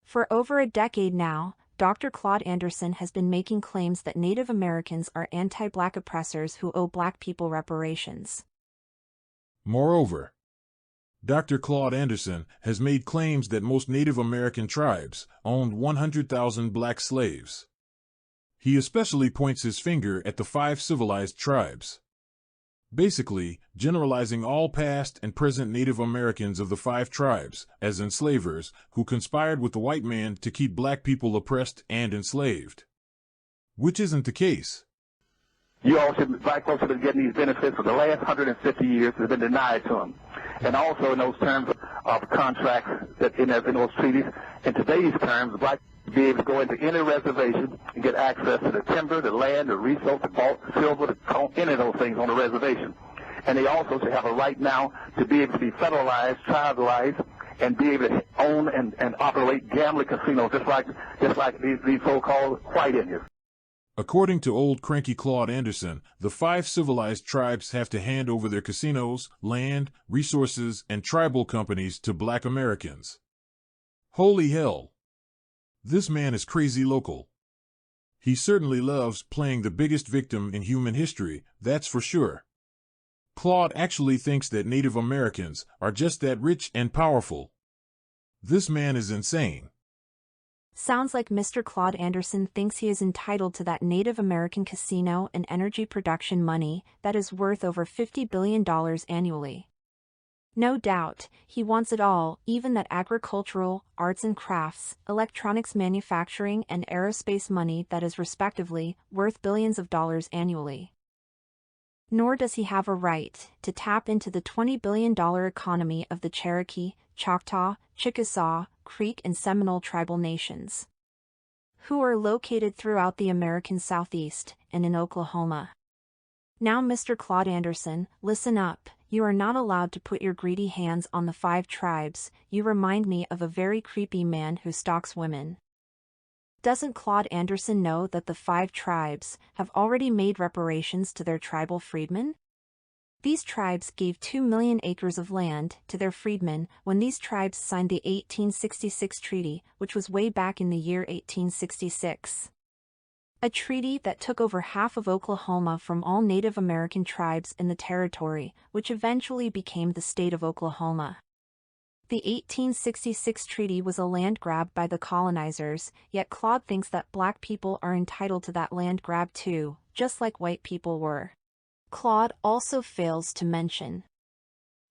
For over a decade now, Dr. Claud Anderson has been making claims that Native Americans are anti-Black oppressors who owe Black people reparations. Moreover, Dr. Claud Anderson has made claims that most Native American tribes owned 100,000 Black slaves. He especially points his finger at the Five Civilized Tribes, basically generalizing all past and present Native Americans of the five tribes as enslavers who conspired with the white man to keep Black people oppressed and enslaved. Which isn't the case. Black folks have been getting these benefits for the last 150 years that have been denied to them. And also in those terms of contracts that in those treaties, in today's terms, Black people be able to go into any reservation and get access to the timber, the land, the resource, the vault, the silver, any of those things on the reservation. And they also should have a right now to be able to be federalized, tribalized, and be able to own and operate gambling casinos just like these so-called white Indians. According to old cranky Claud Anderson, the five civilized tribes have to hand over their casinos, land, resources, and tribal companies to Black Americans. Holy hell! This man is crazy local. He certainly loves playing the biggest victim in human history, that's for sure. Claud actually thinks that Native Americans are just that rich and powerful. This man is insane. Sounds like Mr. Claud Anderson thinks he is entitled to that Native American casino and energy production money that is worth over $50 billion annually. No doubt, he wants it all, even that agricultural, arts and crafts, electronics manufacturing and aerospace money that is respectively worth billions of dollars annually. Nor does he have a right to tap into the $20 billion economy of the Cherokee, Choctaw, Chickasaw, Creek and Seminole tribal nations, who are located throughout the American Southeast and in Oklahoma. Now, Mr. Claud Anderson, listen up. You are not allowed to put your greedy hands on the five tribes. You remind me of a very creepy man who stalks women. Doesn't Claud Anderson know that the five tribes have already made reparations to their tribal freedmen? These tribes gave 2 million acres of land to their freedmen when these tribes signed the 1866 treaty, which was way back in the year 1866. A treaty that took over half of Oklahoma from all Native American tribes in the territory, which eventually became the state of Oklahoma. The 1866 treaty was a land grab by the colonizers, yet Claud thinks that Black people are entitled to that land grab too, just like white people were. Claud also fails to mention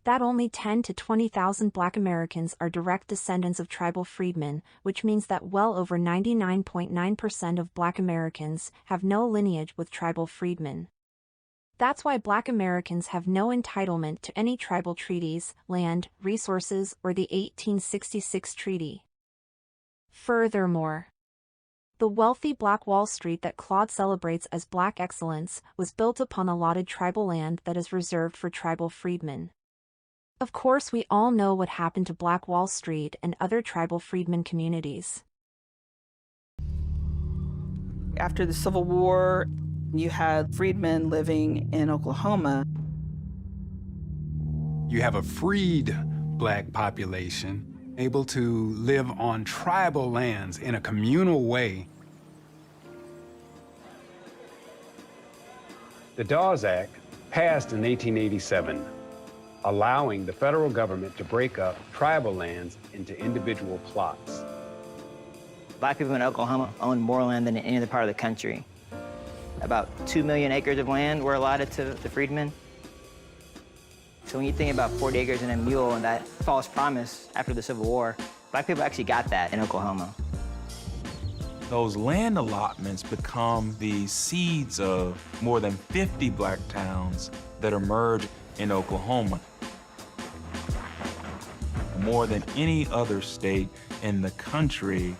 that only 10,000 to 20,000 Black Americans are direct descendants of tribal freedmen, which means that well over 99.9% of Black Americans have no lineage with tribal freedmen. That's why Black Americans have no entitlement to any tribal treaties, land, resources, or the 1866 treaty. Furthermore, the wealthy Black Wall Street that Claud celebrates as Black excellence was built upon allotted tribal land that is reserved for tribal freedmen. Of course, we all know what happened to Black Wall Street and other tribal freedmen communities. After the Civil War, you had freedmen living in Oklahoma. You have a freed Black population able to live on tribal lands in a communal way. The Dawes Act passed in 1887, allowing the federal government to break up tribal lands into individual plots. Black people in Oklahoma owned more land than in any other part of the country. About 2 million acres of land were allotted to the freedmen. So when you think about 40 acres and a mule and that false promise after the Civil War, Black people actually got that in Oklahoma. Those land allotments become the seeds of more than 50 Black towns that emerge in Oklahoma. More than any other state in the country.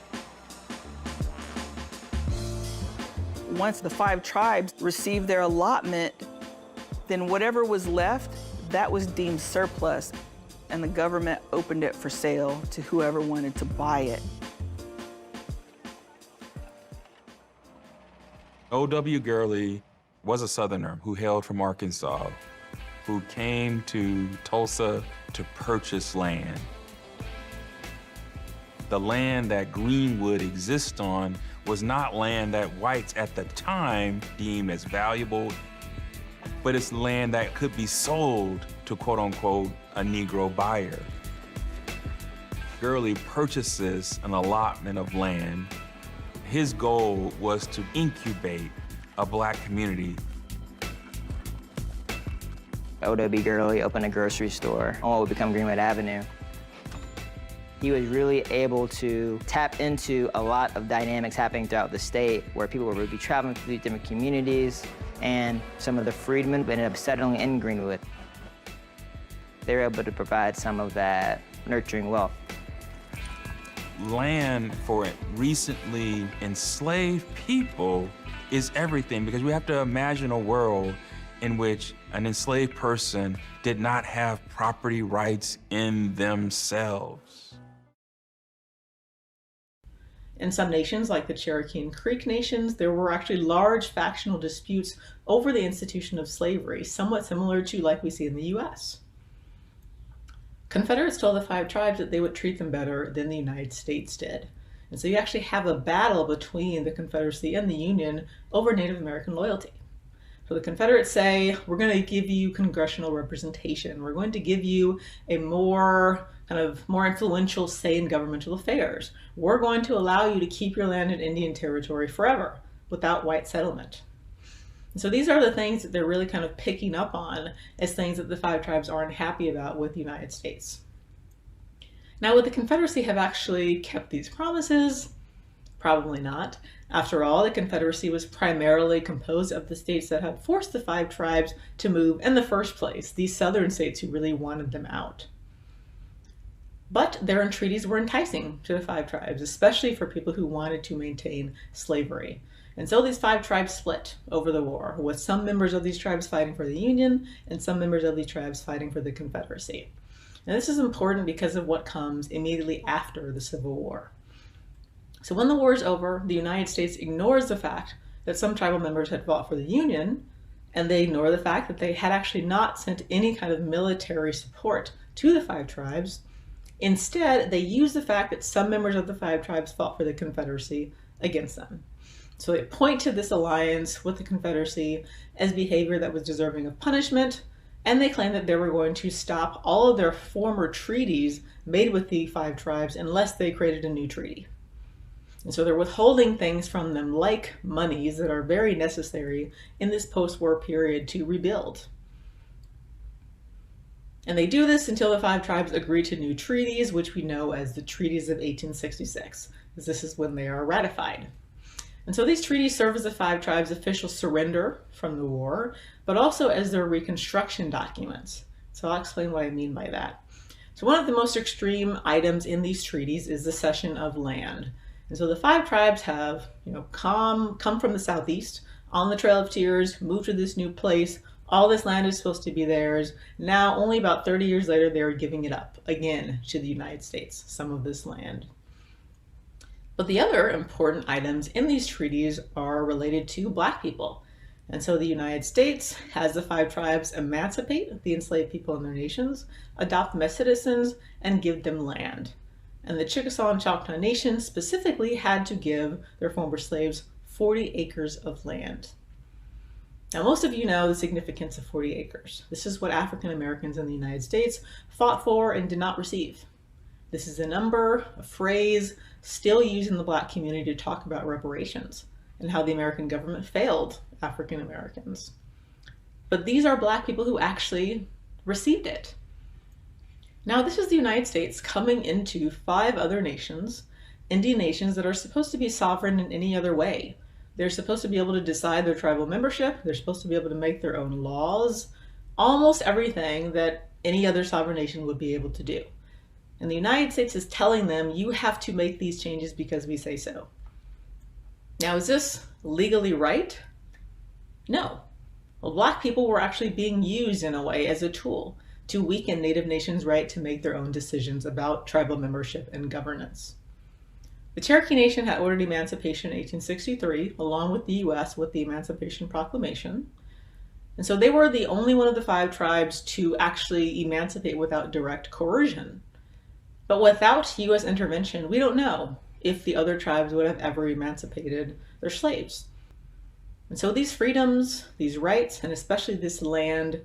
Once the five tribes received their allotment, then whatever was left, that was deemed surplus, and the government opened it for sale to whoever wanted to buy it. O.W. Gurley was a Southerner who hailed from Arkansas, who came to Tulsa to purchase land. The land that Greenwood exists on was not land that whites at the time deemed as valuable, but it's land that could be sold to quote unquote a Negro buyer. Gurley purchases an allotment of land. His goal was to incubate a Black community. O.W. Gurley opened a grocery store on what would become Greenwood Avenue. He was really able to tap into a lot of dynamics happening throughout the state where people would be traveling through different communities, and some of the freedmen ended up settling in Greenwood. They were able to provide some of that nurturing wealth. Land for recently enslaved people is everything, because we have to imagine a world in which an enslaved person did not have property rights in themselves. In some nations, like the Cherokee and Creek nations, there were actually large factional disputes over the institution of slavery, somewhat similar to like we see in the US. Confederates told the Five Tribes that they would treat them better than the United States did. And so you actually have a battle between the Confederacy and the Union over Native American loyalty. So the Confederates say, we're going to give you congressional representation. We're going to give you a more influential say in governmental affairs. We're going to allow you to keep your land in Indian territory forever without white settlement. And so these are the things that they're really kind of picking up on as things that the Five Tribes aren't happy about with the United States. Now, would the Confederacy have actually kept these promises? Probably not. After all, the Confederacy was primarily composed of the states that had forced the Five Tribes to move in the first place, these southern states who really wanted them out. But their entreaties were enticing to the Five Tribes, especially for people who wanted to maintain slavery. And so these Five Tribes split over the war, with some members of these tribes fighting for the Union and some members of these tribes fighting for the Confederacy. And this is important because of what comes immediately after the Civil War. So when the war is over, the United States ignores the fact that some tribal members had fought for the Union, and they ignore the fact that they had actually not sent any kind of military support to the Five Tribes. Instead, they use the fact that some members of the Five Tribes fought for the Confederacy against them. So they point to this alliance with the Confederacy as behavior that was deserving of punishment, and they claim that they were going to stop all of their former treaties made with the Five Tribes unless they created a new treaty. And so they're withholding things from them like monies that are very necessary in this post-war period to rebuild. And they do this until the Five Tribes agree to new treaties, which we know as the Treaties of 1866, because this is when they are ratified. And so these treaties serve as the Five Tribes' official surrender from the war, but also as their reconstruction documents. So I'll explain what I mean by that. So one of the most extreme items in these treaties is the cession of land. And so the Five Tribes have, come from the southeast on the Trail of Tears, moved to this new place. All this land is supposed to be theirs. Now, only about 30 years later, they are giving it up again to the United States, some of this land. But the other important items in these treaties are related to Black people. And so the United States has the Five Tribes emancipate the enslaved people in their nations, adopt them as citizens, and give them land. And the Chickasaw and Choctaw Nation specifically had to give their former slaves 40 acres of land. Now, most of you know the significance of 40 acres. This is what African Americans in the United States fought for and did not receive. This is a number, a phrase, still used in the Black community to talk about reparations and how the American government failed African Americans. But these are Black people who actually received it. Now, this is the United States coming into 5 other nations, Indian nations that are supposed to be sovereign in any other way. They're supposed to be able to decide their tribal membership. They're supposed to be able to make their own laws, almost everything that any other sovereign nation would be able to do. And the United States is telling them, you have to make these changes because we say so. Now, is this legally right? No. Well, Black people were actually being used in a way as a tool to weaken Native nations' right to make their own decisions about tribal membership and governance. The Cherokee Nation had ordered emancipation in 1863, along with the U.S. with the Emancipation Proclamation. And so they were the only one of the 5 tribes to actually emancipate without direct coercion. But without U.S. intervention, we don't know if the other tribes would have ever emancipated their slaves. And so these freedoms, these rights, and especially this land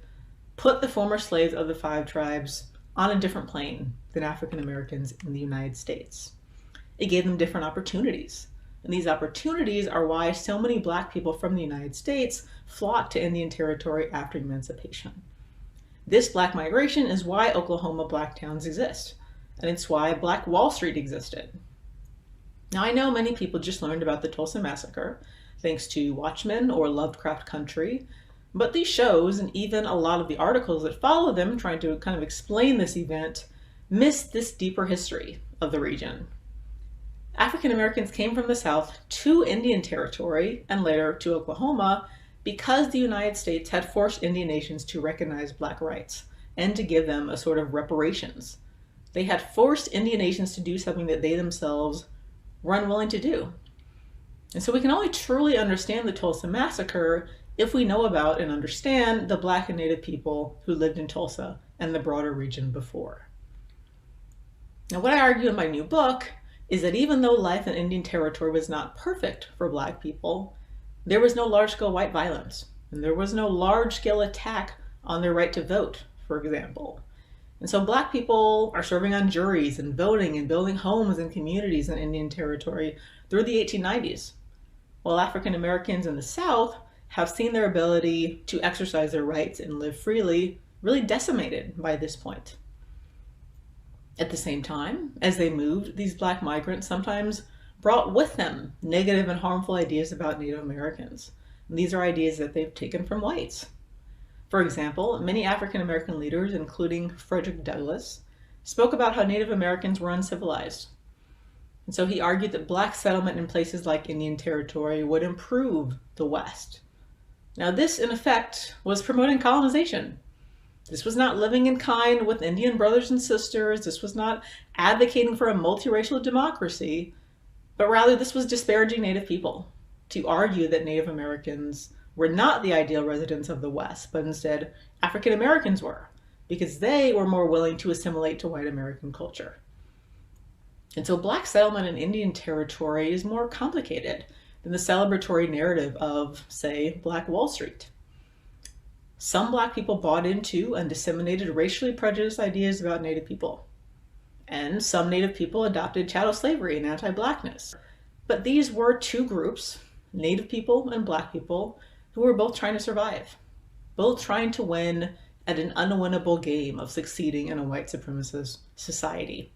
put the former slaves of the Five Tribes on a different plane than African Americans in the United States. It gave them different opportunities. And these opportunities are why so many Black people from the United States flocked to Indian Territory after emancipation. This Black migration is why Oklahoma Black towns exist, and it's why Black Wall Street existed. Now, I know many people just learned about the Tulsa Massacre thanks to Watchmen or Lovecraft Country, but these shows and even a lot of the articles that follow them trying to kind of explain this event miss this deeper history of the region. African Americans came from the South to Indian Territory and later to Oklahoma because the United States had forced Indian nations to recognize Black rights and to give them a sort of reparations. They had forced Indian nations to do something that they themselves were unwilling to do. And so we can only truly understand the Tulsa Massacre if we know about and understand the Black and Native people who lived in Tulsa and the broader region before. Now, what I argue in my new book is that even though life in Indian Territory was not perfect for Black people, there was no large-scale white violence, and there was no large-scale attack on their right to vote, for example. And so Black people are serving on juries and voting and building homes and communities in Indian Territory through the 1890s, while African Americans in the South have seen their ability to exercise their rights and live freely really decimated by this point. At the same time, as they moved, these Black migrants sometimes brought with them negative and harmful ideas about Native Americans. And these are ideas that they've taken from whites. For example, many African American leaders, including Frederick Douglass, spoke about how Native Americans were uncivilized. And so he argued that Black settlement in places like Indian Territory would improve the West. Now this, in effect, was promoting colonization. This was not living in kind with Indian brothers and sisters. This was not advocating for a multiracial democracy, but rather this was disparaging Native people, to argue that Native Americans were not the ideal residents of the West, but instead African Americans were, because they were more willing to assimilate to white American culture. And so Black settlement in Indian Territory is more complicated than the celebratory narrative of, say, Black Wall Street. Some Black people bought into and disseminated racially prejudiced ideas about Native people. And some Native people adopted chattel slavery and anti-Blackness. But these were two groups, Native people and Black people, who were both trying to survive, both trying to win at an unwinnable game of succeeding in a white supremacist society.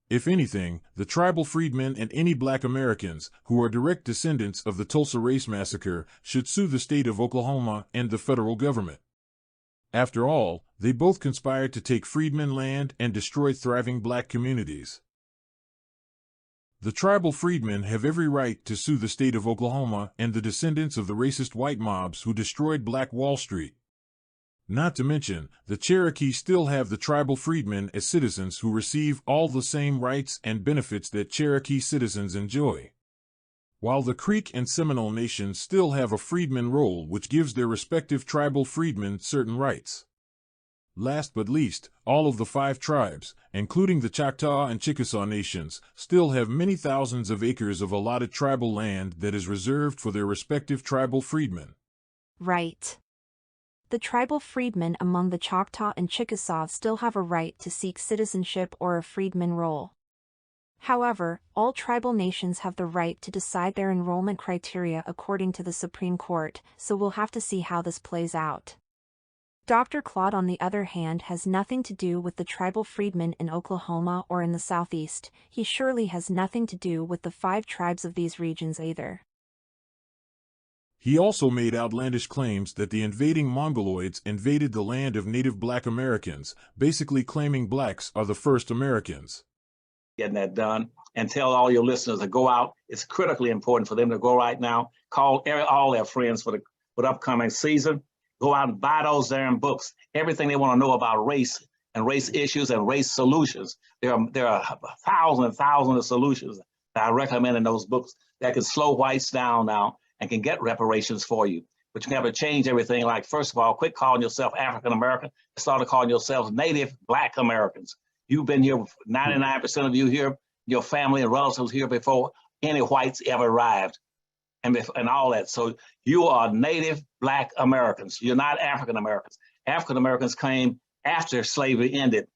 If anything, the tribal freedmen and any Black Americans who are direct descendants of the Tulsa Race Massacre should sue the state of Oklahoma and the federal government. After all, they both conspired to take freedmen land and destroy thriving Black communities. The tribal freedmen have every right to sue the state of Oklahoma and the descendants of the racist white mobs who destroyed Black Wall Street. Not to mention, the Cherokee still have the tribal freedmen as citizens who receive all the same rights and benefits that Cherokee citizens enjoy. While the Creek and Seminole nations still have a freedman roll which gives their respective tribal freedmen certain rights. Last but least, all of the 5 tribes, including the Choctaw and Chickasaw nations, still have many thousands of acres of allotted tribal land that is reserved for their respective tribal freedmen. Right. The tribal freedmen among the Choctaw and Chickasaw still have a right to seek citizenship or a freedman roll. However, all tribal nations have the right to decide their enrollment criteria according to the Supreme Court, so we'll have to see how this plays out. Dr. Claud, on the other hand, has nothing to do with the tribal freedmen in Oklahoma or in the Southeast. He surely has nothing to do with the 5 tribes of these regions either. He also made outlandish claims that the invading Mongoloids invaded the land of native Black Americans, basically claiming Blacks are the first Americans. Getting that done, and tell all your listeners to go out. It's critically important for them to go right now, call all their friends for the upcoming season, go out and buy those damn books, everything they want to know about race and race issues and race solutions. There are thousands and thousands of solutions that I recommend in those books that can slow whites down now and can get reparations for you. But you have to change everything. Like, first of all, quit calling yourself African American and start calling yourselves Native Black Americans. You've been here, 99% of you here, your family and relatives here before any whites ever arrived, and all that. So you are native Black Americans. You're not African Americans. African Americans came after slavery ended.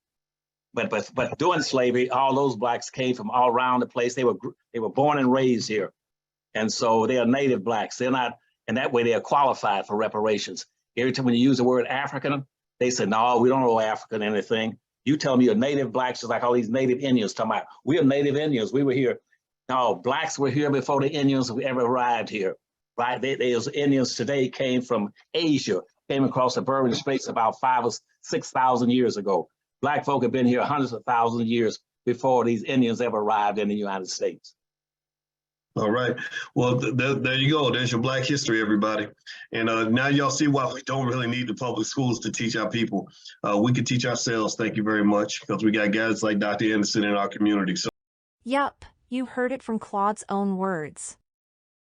But during slavery, all those Blacks came from all around the place. They were born and raised here. And so they are native Blacks. They're not, and that way they are qualified for reparations. Every time when you use the word African, they say, no, we don't know African anything. You tell me you're native Blacks, just like all these native Indians talking about, we are native Indians, we were here. No, Blacks were here before the Indians ever arrived here, right? Those Indians today came from Asia, came across the Bering Straits about 5,000 or 6,000 years ago. Black folk have been here hundreds of thousands of years before these Indians ever arrived in the United States. All right. Well, there you go. There's your Black history, everybody. And now y'all see why we don't really need the public schools to teach our people. We can teach ourselves, thank you very much, because we got guys like Dr. Anderson in our community. So. Yup, you heard it from Claude's own words.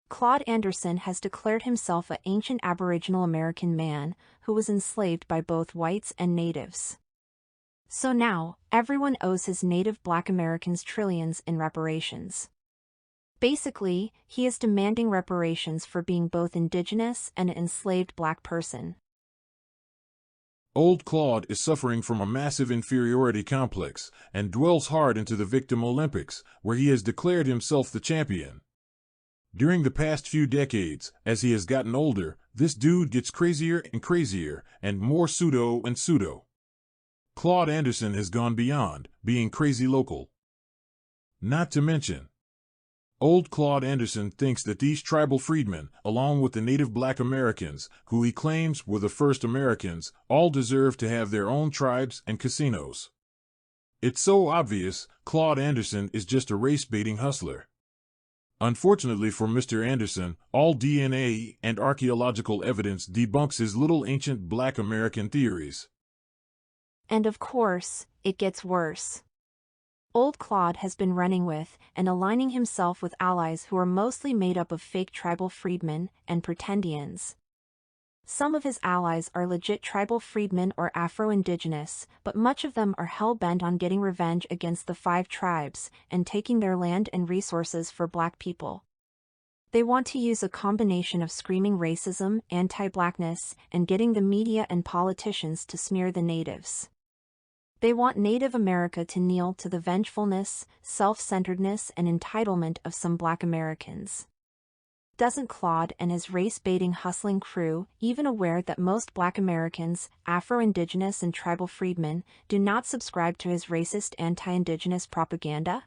Claud Anderson has declared himself an ancient Aboriginal American man who was enslaved by both whites and natives. So now, everyone owes his native Black Americans trillions in reparations. Basically, he is demanding reparations for being both Indigenous and an enslaved Black person. Old Claude is suffering from a massive inferiority complex and dwells hard into the Victim Olympics, where he has declared himself the champion. During the past few decades, as he has gotten older, this dude gets crazier and crazier, and more pseudo and pseudo. Claud Anderson has gone beyond being crazy local. Not to mention, old Claud Anderson thinks that these tribal freedmen, along with the native Black Americans, who he claims were the first Americans, all deserve to have their own tribes and casinos. It's so obvious, Claud Anderson is just a race-baiting hustler. Unfortunately for Mr. Anderson, all DNA and archaeological evidence debunks his little ancient Black American theories. And of course, it gets worse. Old Claude has been running with and aligning himself with allies who are mostly made up of fake tribal freedmen and Pretendians. Some of his allies are legit tribal freedmen or Afro-Indigenous, but much of them are hell-bent on getting revenge against the Five Tribes and taking their land and resources for Black people. They want to use a combination of screaming racism, anti-Blackness, and getting the media and politicians to smear the natives. They want Native America to kneel to the vengefulness, self-centeredness, and entitlement of some Black Americans. Doesn't Claude and his race-baiting hustling crew even aware that most Black Americans, Afro-Indigenous and tribal freedmen, do not subscribe to his racist anti-Indigenous propaganda?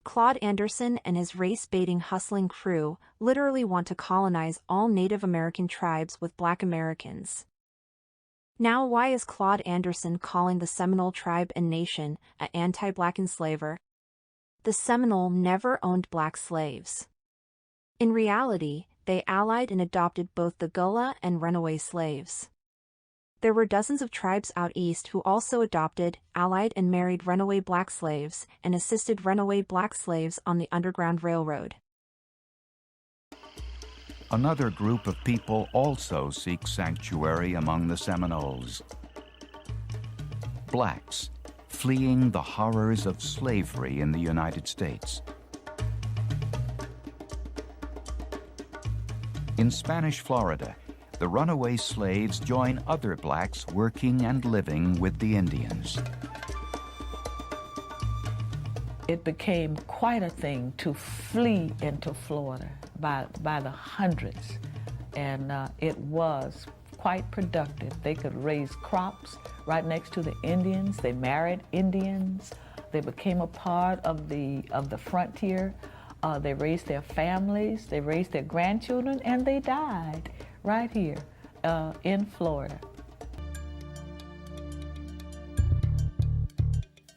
Claud Anderson and his race-baiting hustling crew literally want to colonize all Native American tribes with Black Americans. Now why is Claud Anderson calling the Seminole tribe and nation an anti-Black enslaver? The Seminole never owned Black slaves. In reality, they allied and adopted both the Gullah and runaway slaves. There were dozens of tribes out east who also adopted, allied and married runaway Black slaves and assisted runaway Black slaves on the Underground Railroad. Another group of people also seek sanctuary among the Seminoles. Blacks, fleeing the horrors of slavery in the United States. In Spanish Florida, the runaway slaves join other blacks working and living with the Indians. It became quite a thing to flee into Florida by the hundreds, and it was quite productive. They could raise crops right next to the Indians. They married Indians. They became a part of the frontier. They raised their families, they raised their grandchildren, and they died right here in Florida.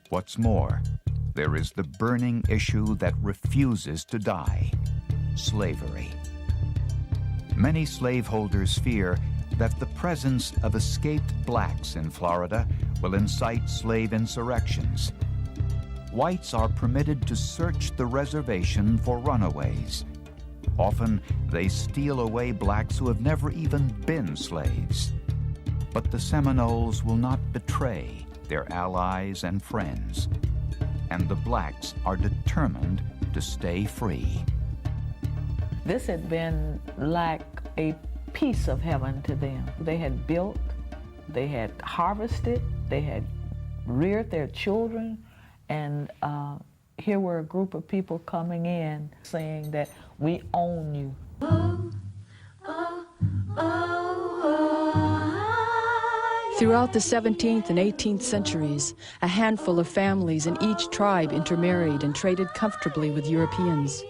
What's more, there is the burning issue that refuses to die: slavery. Many slaveholders fear that the presence of escaped blacks in Florida will incite slave insurrections. Whites are permitted to search the reservation for runaways. Often, they steal away blacks who have never even been slaves. But the Seminoles will not betray their allies and friends, and the blacks are determined to stay free. This had been like a piece of heaven to them. They had built, they had harvested, they had reared their children, and here were a group of people coming in saying that we own you. Throughout the 17th and 18th centuries, a handful of families in each tribe intermarried and traded comfortably with Europeans.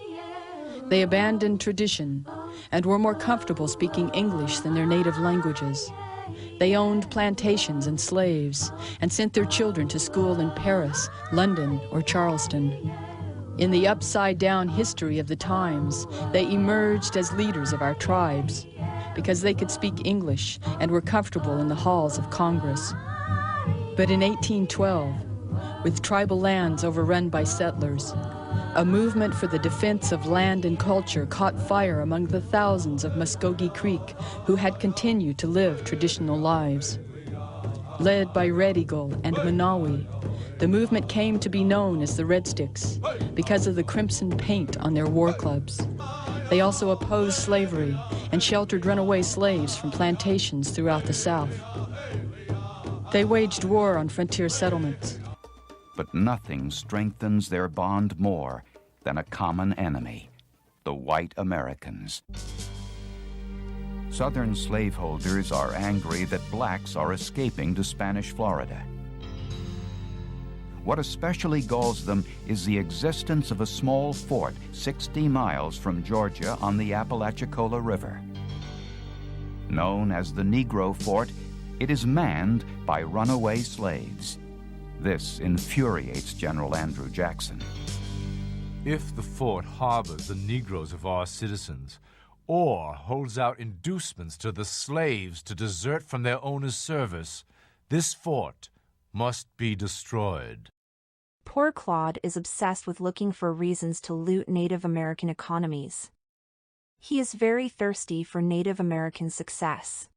They abandoned tradition and were more comfortable speaking English than their native languages. They owned plantations and slaves and sent their children to school in Paris, London, or Charleston. In the upside-down history of the times, they emerged as leaders of our tribes because they could speak English and were comfortable in the halls of Congress. But in 1812, with tribal lands overrun by settlers, a movement for the defense of land and culture caught fire among the thousands of Muskogee Creek who had continued to live traditional lives. Led by Red Eagle and Manawi, the movement came to be known as the Red Sticks because of the crimson paint on their war clubs. They also opposed slavery and sheltered runaway slaves from plantations throughout the South. They waged war on frontier settlements. But nothing strengthens their bond more than a common enemy, the white Americans. Southern slaveholders are angry that blacks are escaping to Spanish Florida. What especially galls them is the existence of a small fort 60 miles from Georgia on the Apalachicola River. Known as the Negro Fort, it is manned by runaway slaves. This infuriates General Andrew Jackson. If the fort harbors the Negroes of our citizens, or holds out inducements to the slaves to desert from their owner's service, this fort must be destroyed. Poor Claude is obsessed with looking for reasons to loot Native American economies. He is very thirsty for Native American success.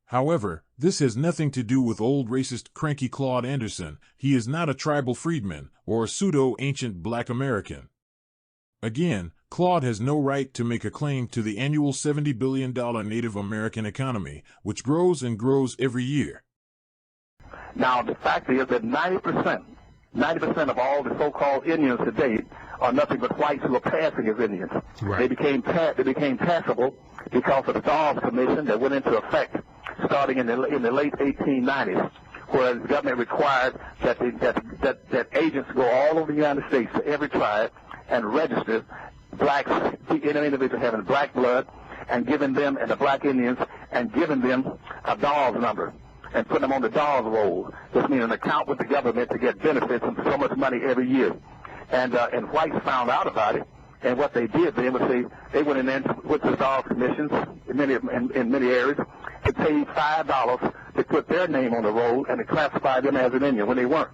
However, this has nothing to do with old racist cranky Claud Anderson. He is not a tribal freedman or a pseudo-ancient black American. Again, Claude has no right to make a claim to the annual $70 billion Native American economy, which grows and grows every year. Now, the fact is that 90% of all the so-called Indians today are nothing but whites who are passing as Indians. Right. They became passable because of the Dawes Commission that went into effect starting in the late 1890s, where the government required that agents go all over the United States to every tribe and register blacks, any individual having black blood, and giving them, and the black Indians, and giving them a Dawes number and putting them on the Dawes roll, which means an account with the government to get benefits and so much money every year. And whites found out about it, and what they did then was they went in there with the Dawes commissions in many areas to pay $5 to put their name on the roll and to classify them as an Indian when they weren't.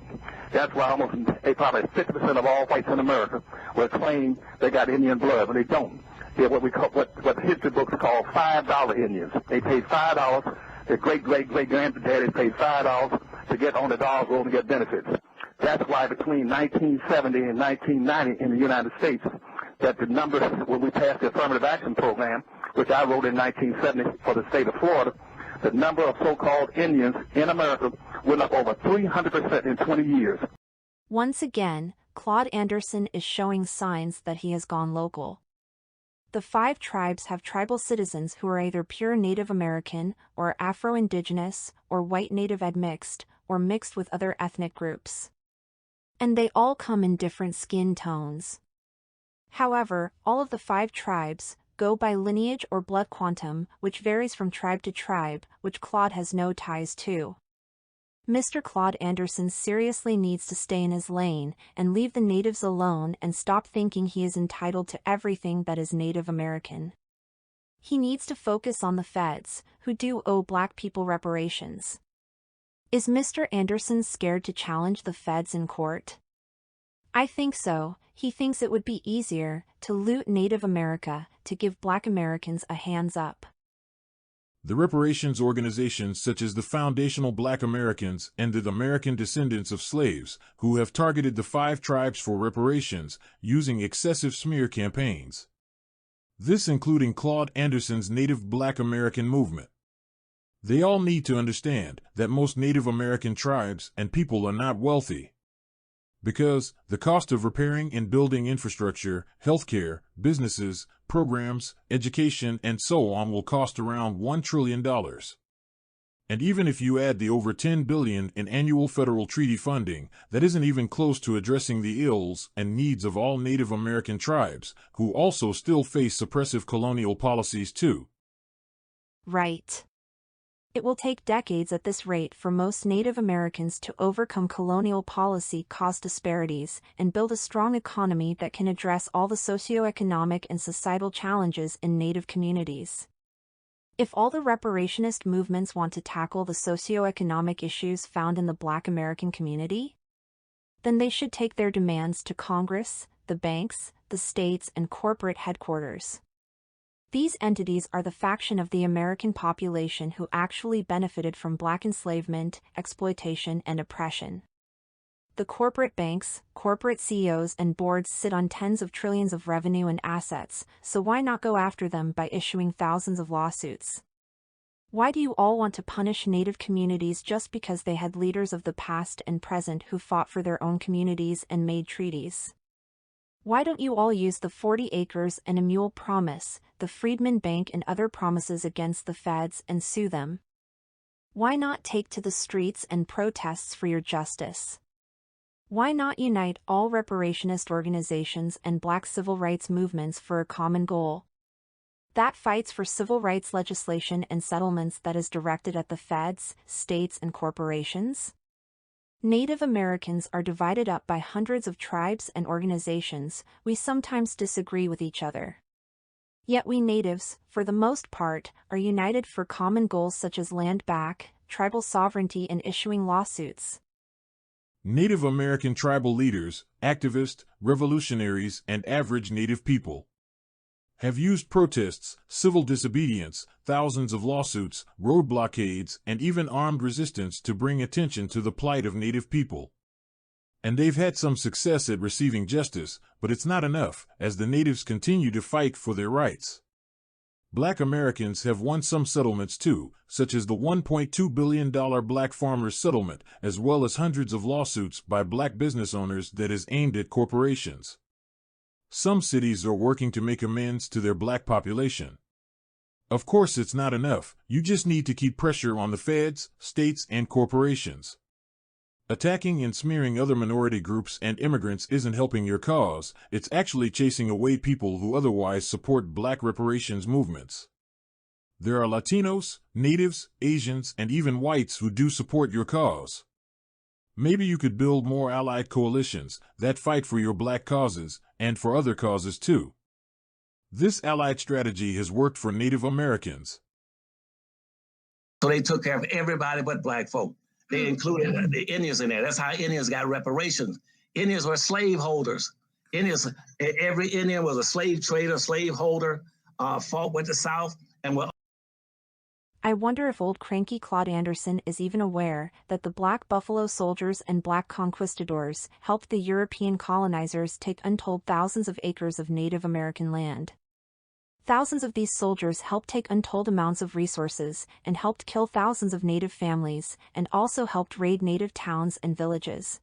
That's why probably 50% of all whites in America will claim they got Indian blood, but they don't. They're what the history books call $5 Indians. They paid $5. Their great-great-great-granddaddy paid $5 to get on the Dawes roll and get benefits. That's why between 1970 and 1990 in the United States, that the numbers, when we passed the affirmative action program, which I wrote in 1970 for the state of Florida, the number of so-called Indians in America went up over 300% in 20 years. Once again, Claud Anderson is showing signs that he has gone local. The Five Tribes have tribal citizens who are either pure Native American, or Afro-Indigenous, or white Native admixed, or mixed with other ethnic groups. And they all come in different skin tones. However, all of the Five Tribes go by lineage or blood quantum, which varies from tribe to tribe, which Claude has no ties to. Mr. Claud Anderson seriously needs to stay in his lane and leave the natives alone and stop thinking he is entitled to everything that is Native American. He needs to focus on the feds, who do owe Black people reparations. Is Mr. Anderson scared to challenge the feds in court? I think so. He thinks it would be easier to loot Native America to give Black Americans a hands up. The reparations organizations such as the Foundational Black Americans and the American Descendants of Slaves, who have targeted the Five Tribes for reparations using excessive smear campaigns. This including Claud Anderson's Native Black American movement. They all need to understand that most Native American tribes and people are not wealthy. Because the cost of repairing and building infrastructure, healthcare, businesses, programs, education, and so on will cost around $1 trillion. And even if you add the over $10 billion in annual federal treaty funding, that isn't even close to addressing the ills and needs of all Native American tribes, who also still face suppressive colonial policies too. Right. It will take decades at this rate for most Native Americans to overcome colonial policy cost disparities and build a strong economy that can address all the socioeconomic and societal challenges in Native communities. If all the reparationist movements want to tackle the socioeconomic issues found in the Black American community, then they should take their demands to Congress, the banks, the states, and corporate headquarters. These entities are the faction of the American population who actually benefited from Black enslavement, exploitation, and oppression. The corporate banks, corporate CEOs, and boards sit on tens of trillions of revenue and assets, so why not go after them by issuing thousands of lawsuits? Why do you all want to punish Native communities just because they had leaders of the past and present who fought for their own communities and made treaties? Why don't you all use the 40 acres and a mule promise, the Freedmen Bank and other promises against the feds and sue them? Why not take to the streets and protests for your justice? Why not unite all reparationist organizations and Black civil rights movements for a common goal? That fights for civil rights legislation and settlements that is directed at the feds, states, and corporations? Native Americans are divided up by hundreds of tribes and organizations. We sometimes disagree with each other. Yet we natives, for the most part, are united for common goals such as land back, tribal sovereignty, and issuing lawsuits. Native American tribal leaders, activists, revolutionaries, and average Native people have used protests, civil disobedience, thousands of lawsuits, road blockades, and even armed resistance to bring attention to the plight of Native people. And they've had some success at receiving justice, but it's not enough, as the Natives continue to fight for their rights. Black Americans have won some settlements too, such as the $1.2 billion Black Farmers Settlement, as well as hundreds of lawsuits by Black business owners that is aimed at corporations. Some cities are working to make amends to their Black population. Of course, it's not enough. You just need to keep pressure on the feds, states, and corporations. Attacking and smearing other minority groups and immigrants isn't helping your cause. It's actually chasing away people who otherwise support Black reparations movements. There are Latinos, Natives, Asians, and even whites who do support your cause. Maybe you could build more allied coalitions that fight for your Black causes and for other causes too. This allied strategy has worked for Native Americans. So they took care of everybody but Black folk. They included the Indians in there. That's how Indians got reparations. Indians were slave holders. Every Indian was a slave trader, slave holder, fought with the South, and were. I wonder if old cranky Claud Anderson is even aware that the Black Buffalo Soldiers and Black conquistadors helped the European colonizers take untold thousands of acres of Native American land. Thousands of these soldiers helped take untold amounts of resources and helped kill thousands of Native families and also helped raid Native towns and villages.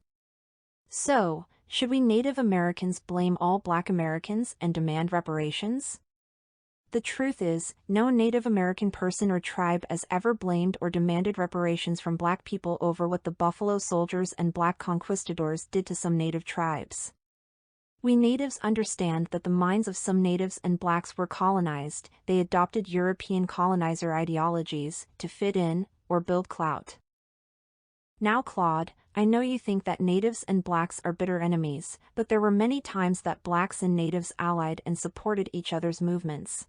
So, should we Native Americans blame all Black Americans and demand reparations? The truth is, no Native American person or tribe has ever blamed or demanded reparations from Black people over what the Buffalo Soldiers and Black conquistadors did to some Native tribes. We Natives understand that the minds of some Natives and Blacks were colonized. They adopted European colonizer ideologies to fit in or build clout. Now, Claude, I know you think that Natives and Blacks are bitter enemies, but there were many times that Blacks and Natives allied and supported each other's movements.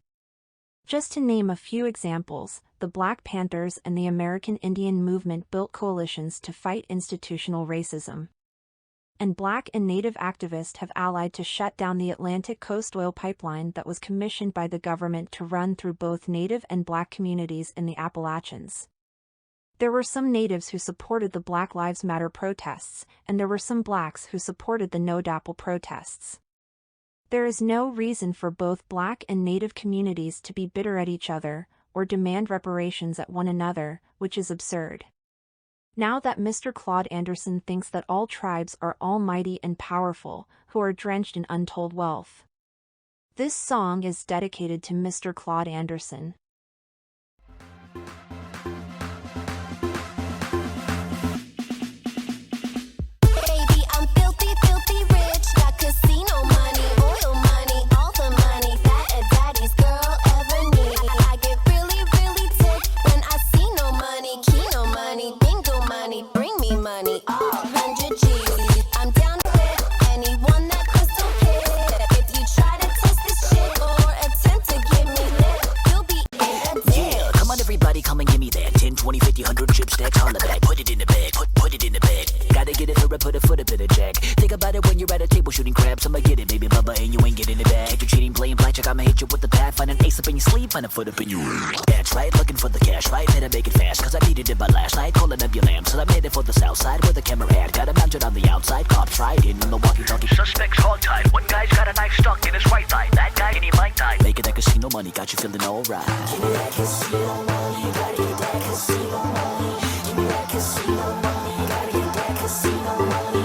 Just to name a few examples, the Black Panthers and the American Indian movement built coalitions to fight institutional racism. and Black and Native activists have allied to shut down the Atlantic Coast Oil Pipeline that was commissioned by the government to run through both Native and Black communities in the Appalachians. There were some Natives who supported the Black Lives Matter protests, and there were some Blacks who supported the No DAPL protests. There is no reason for both Black and Native communities to be bitter at each other, or demand reparations at one another, which is absurd. Now that Mr. Claud Anderson thinks that all tribes are almighty and powerful, who are drenched in untold wealth. This song is dedicated to Mr. Claud Anderson. Foot up in your That's right, looking for the cash, right? Better make it fast, cause I needed it by last night. Calling up your lamb, so I made it for the south side where the camera had. Got a mounted on the outside, cops right in on the walkie-talkie. Suspects hog-tied, one guy's got a knife stuck in his right thigh. That guy, and he might die. Making that casino money, got you feeling alright. Give me that casino money, gotta get that casino money. Give me that casino money, gotta get that casino money.